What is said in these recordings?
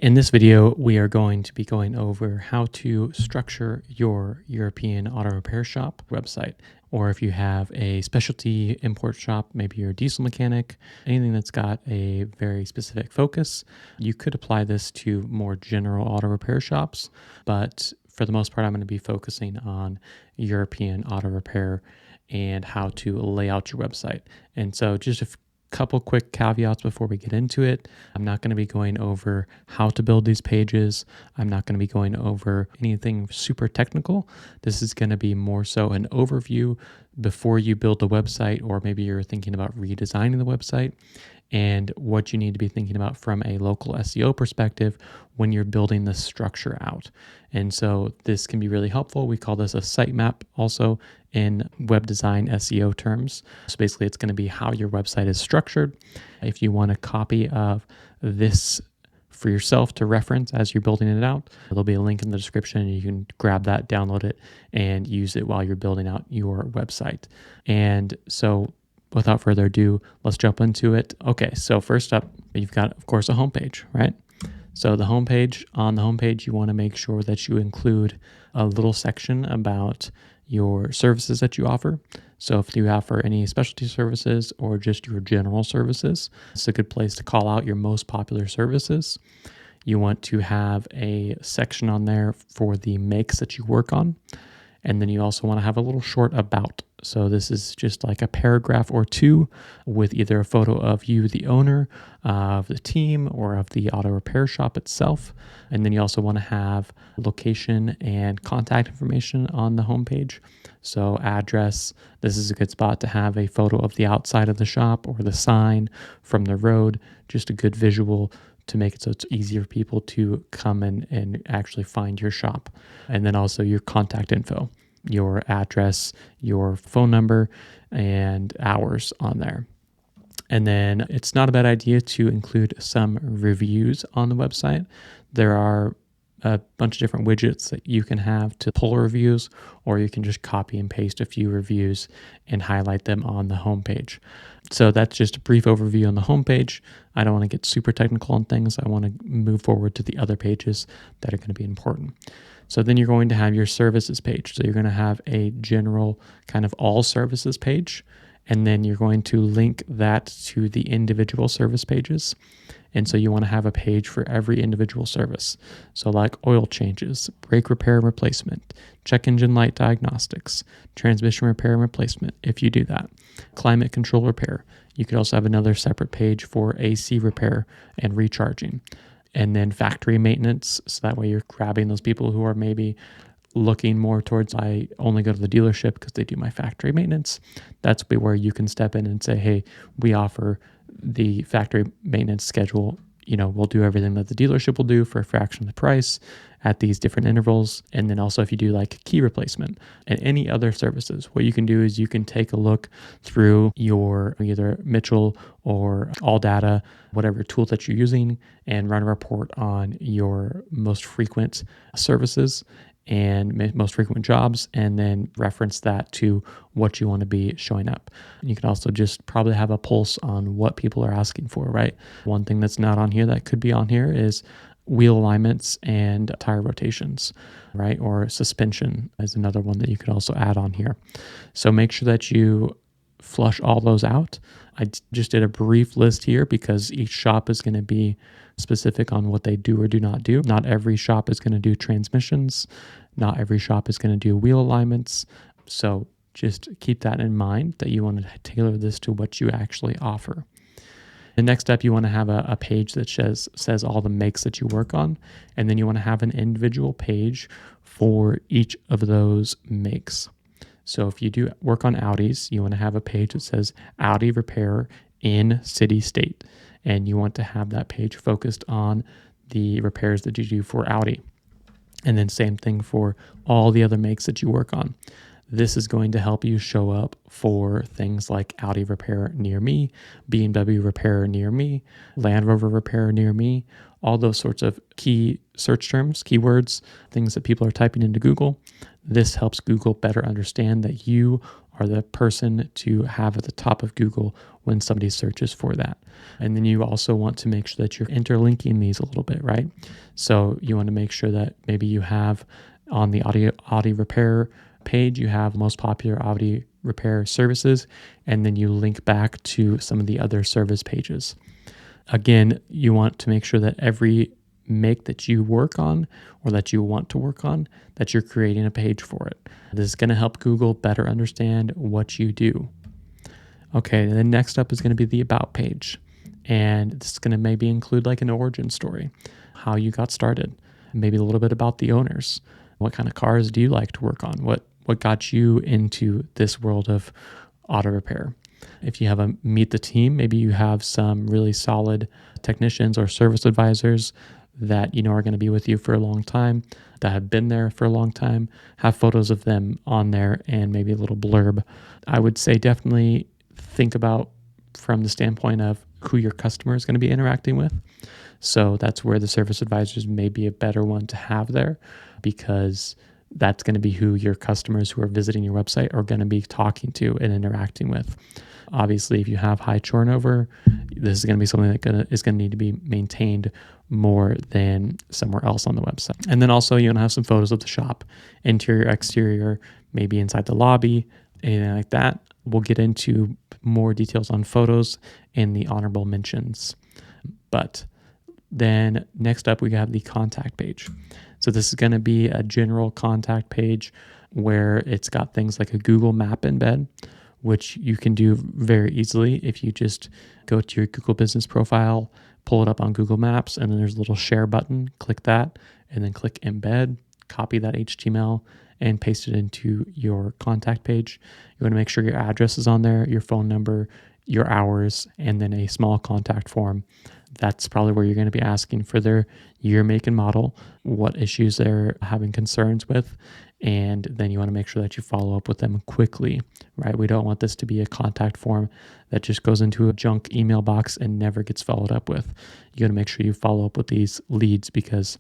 In this video, we are going to be going over how to structure your European auto repair shop website. Or if you have a specialty import shop, maybe you're a diesel mechanic, anything that's got a very specific focus, you could apply this to more general auto repair shops. But for the most part, I'm going to be focusing on European auto repair and how to lay out your website. And so just a couple quick caveats before we get into it. I'm not going to be going over how to build these pages. I'm not going to be going over anything super technical. This is going to be more so an overview before you build the website, or maybe you're thinking about redesigning the website, and what you need to be thinking about from a local SEO perspective when you're building the structure out. And so this can be really helpful. We call this a sitemap also in web design SEO terms. So basically it's going to be how your website is structured. If you want a copy of this for yourself to reference as you're building it out, there'll be a link in the description and you can grab that, download it, and use it while you're building out your website. And so without further ado, let's jump into it. Okay, so first up, you've got, of course, a homepage, right? So on the homepage, you want to make sure that you include a little section about your services that you offer. So if you offer any specialty services or just your general services, it's a good place to call out your most popular services. You want to have a section on there for the makes that you work on. And then you also want to have a little short about. So this is just like a paragraph or two with either a photo of you, the owner of the team, or of the auto repair shop itself. And then you also want to have location and contact information on the homepage. So address, this is a good spot to have a photo of the outside of the shop or the sign from the road, just a good visual to make it so it's easier for people to come and actually find your shop. And then also your contact info, your address, your phone number, and hours on there. And then it's not a bad idea to include some reviews on the website. There are a bunch of different widgets that you can have to pull reviews, or you can just copy and paste a few reviews and highlight them on the homepage. So that's just a brief overview on the homepage. I don't want to get super technical on things. I want to move forward to the other pages that are going to be important. So then you're going to have your services page. So you're going to have a general kind of all services page, and then you're going to link that to the individual service pages. And so you want to have a page for every individual service. So like oil changes, brake repair and replacement, check engine light diagnostics, transmission repair and replacement, if you do that, climate control repair. You could also have another separate page for AC repair and recharging. And then factory maintenance. So that way you're grabbing those people who are maybe looking more towards, I only go to the dealership because they do my factory maintenance. That's where you can step in and say, hey, we offer the factory maintenance schedule. We'll do everything that the dealership will do for a fraction of the price at these different intervals. And then also if you do like key replacement and any other services, what you can do is you can take a look through your either Mitchell or AllData, whatever tool that you're using, and run a report on your most frequent services and most frequent jobs, and then reference that to what you want to be showing up. And you can also just probably have a pulse on what people are asking for, right? One thing that's not on here that could be on here is wheel alignments and tire rotations, right? Or suspension is another one that you could also add on here. So make sure that you flush all those out. I just did a brief list here because each shop is going to be specific on what they do or do not do. Not every shop is going to do transmissions. Not every shop is going to do wheel alignments. So just keep that in mind that you want to tailor this to what you actually offer. The next step, you want to have a page that says all the makes that you work on. And then you want to have an individual page for each of those makes. So if you do work on Audis, you want to have a page that says Audi repair in city state. And you want to have that page focused on the repairs that you do for Audi. And then same thing for all the other makes that you work on. This is going to help you show up for things like Audi repair near me, BMW repair near me, Land Rover repair near me, all those sorts of key search terms, keywords, things that people are typing into Google. This helps Google better understand that you are the person to have at the top of Google when somebody searches for that. And then you also want to make sure that you're interlinking these a little bit, right? So you want to make sure that maybe you have on the Audi repair page, you have most popular Audi repair services, and then you link back to some of the other service pages. Again, you want to make sure that every make that you work on or that you want to work on, that you're creating a page for it. This is going to help Google better understand what you do. Okay, and then next up is going to be the About page. And this is going to maybe include like an origin story, how you got started, maybe a little bit about the owners. What kind of cars do you like to work on? What got you into this world of auto repair? If you have a meet the team, maybe you have some really solid technicians or service advisors that you know are going to be with you for a long time, that have been there for a long time. Have photos of them on there and maybe a little blurb. I would say definitely think about from the standpoint of who your customer is going to be interacting with. So that's where the service advisors may be a better one to have there, because that's going to be who your customers who are visiting your website are going to be talking to and interacting with. Obviously, if you have high turnover, this is going to be something that is going to need to be maintained more than somewhere else on the website. And then also, you want to have some photos of the shop, interior, exterior, maybe inside the lobby, anything like that. We'll get into more details on photos in the honorable mentions. But then next up, we have the contact page. So this is going to be a general contact page where it's got things like a Google Map embed, which you can do very easily if you just go to your Google Business profile, pull it up on Google Maps, and then there's a little share button. Click that, and then click embed, copy that HTML, and paste it into your contact page. You want to make sure your address is on there, your phone number, your hours, and then a small contact form. That's probably where you're going to be asking for their year, make, and model, what issues they're having concerns with, and then you want to make sure that you follow up with them quickly, right? We don't want this to be a contact form that just goes into a junk email box and never gets followed up with. You got to make sure you follow up with these leads because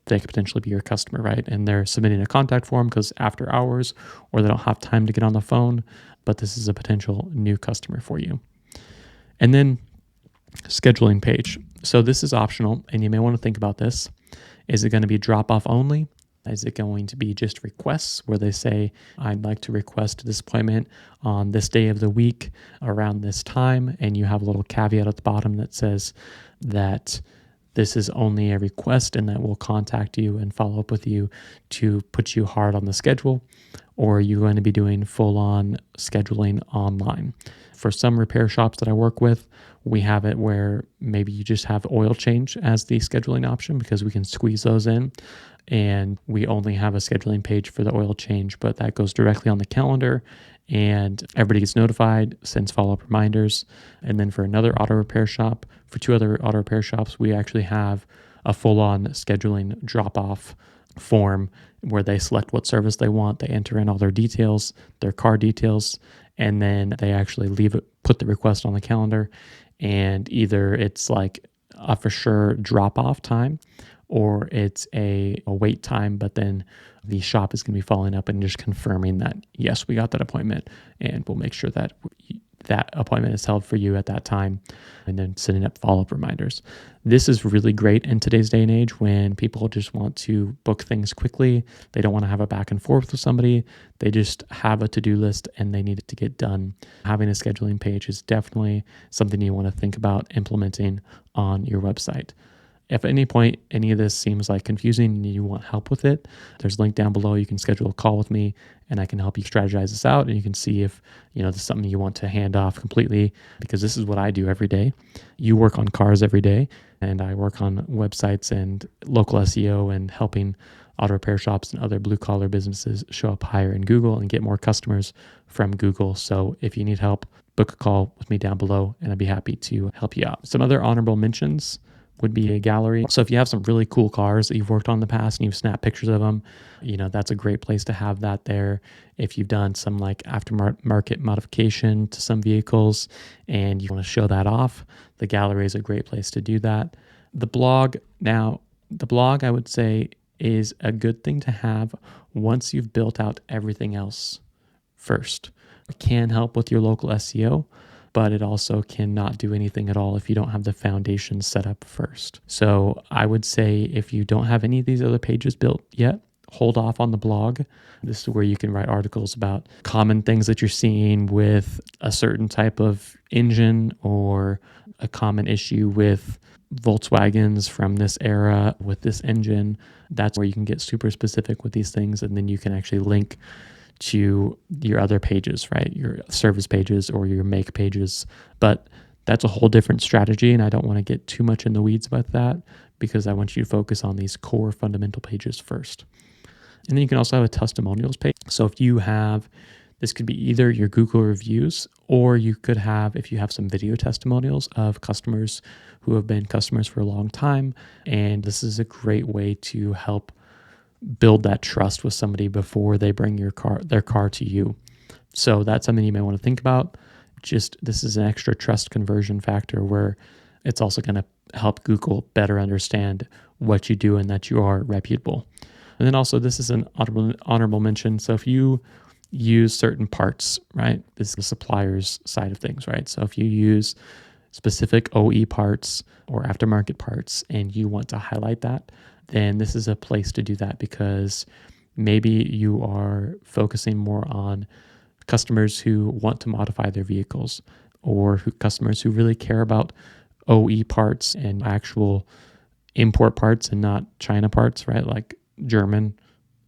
they could potentially be your customer, right? And they're submitting a contact form because after hours or they don't have time to get on the phone, but this is a potential new customer for you. And then scheduling page. So this is optional, and you may want to think about this. Is it going to be drop off only? Is it going to be just requests where they say, I'd like to request this appointment on this day of the week around this time? And you have a little caveat at the bottom that says that this is only a request and that we'll contact you and follow up with you to put you hard on the schedule, or are you going to be doing full-on scheduling online? For some repair shops that I work with, we have it where maybe you just have oil change as the scheduling option because we can squeeze those in, and we only have a scheduling page for the oil change, but that goes directly on the calendar and everybody gets notified, sends follow-up reminders. And then for another auto repair shop, for two other auto repair shops, we actually have a full-on scheduling drop-off form where they select what service they want, they enter in all their details, their car details, and then they actually put the request on the calendar. And either it's like a for sure drop-off time, or it's a wait time, but then the shop is going to be following up and just confirming that, yes, we got that appointment, and we'll make sure that that appointment is held for you at that time, and then sending up follow-up reminders. This is really great in today's day and age when people just want to book things quickly. They don't want to have a back and forth with somebody. They just have a to-do list and they need it to get done. Having a scheduling page is definitely something you want to think about implementing on your website. If at any point any of this seems like confusing and you want help with it, there's a link down below. You can schedule a call with me and I can help you strategize this out, and you can see if this is something you want to hand off completely, because this is what I do every day. You work on cars every day, and I work on websites and local SEO and helping auto repair shops and other blue collar businesses show up higher in Google and get more customers from Google. So if you need help, book a call with me down below and I'd be happy to help you out. Some other honorable mentions would be a gallery. So if you have some really cool cars that you've worked on in the past and you've snapped pictures of them, that's a great place to have that there. If you've done some like aftermarket modification to some vehicles and you want to show that off, the gallery is a great place to do that. The blog, I would say, is a good thing to have once you've built out everything else first. It can help with your local SEO, but it also cannot do anything at all if you don't have the foundation set up first. So I would say if you don't have any of these other pages built yet, hold off on the blog. This is where you can write articles about common things that you're seeing with a certain type of engine, or a common issue with Volkswagens from this era with this engine. That's where you can get super specific with these things, and then you can actually link to your other pages, right? Your service pages or your make pages. But that's a whole different strategy, and I don't want to get too much in the weeds about that because I want you to focus on these core fundamental pages first. And then you can also have a testimonials page. So if you have, this could be either your Google reviews, or you could have, if you have some video testimonials of customers who have been customers for a long time. And this is a great way to help build that trust with somebody before they bring their car to you. So that's something you may want to think about. Just, this is an extra trust conversion factor where it's also going to help Google better understand what you do and that you are reputable. And then also, this is an honorable mention. So if you use certain parts, right? This is the supplier's side of things, right? So if you use specific OE parts or aftermarket parts and you want to highlight that, then this is a place to do that, because maybe you are focusing more on customers who want to modify their vehicles, or customers who really care about OE parts and actual import parts and not China parts, right? Like German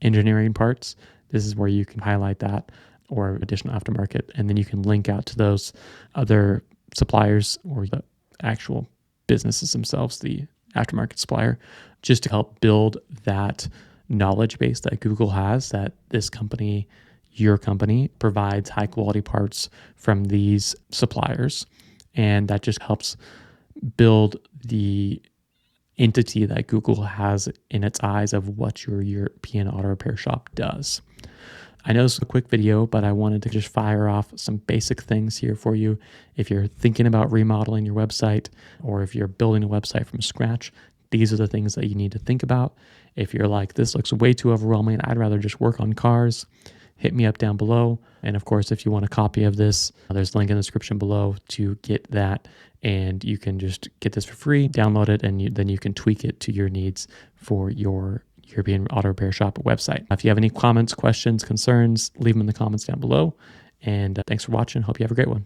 engineering parts. This is where you can highlight that, or additional aftermarket, and then you can link out to those other suppliers or the actual businesses themselves, the aftermarket supplier, just to help build that knowledge base that Google has, that this company, your company, provides high quality parts from these suppliers. And that just helps build the entity that Google has in its eyes of what your European auto repair shop does. I know this is a quick video, but I wanted to just fire off some basic things here for you. If you're thinking about remodeling your website, or if you're building a website from scratch, these are the things that you need to think about. If you're like, this looks way too overwhelming, I'd rather just work on cars, hit me up down below. And of course, if you want a copy of this, there's a link in the description below to get that. And you can just get this for free, download it, and then you can tweak it to your needs for your European Auto Repair Shop website. If you have any comments, questions, concerns, leave them in the comments down below. And thanks for watching. Hope you have a great one.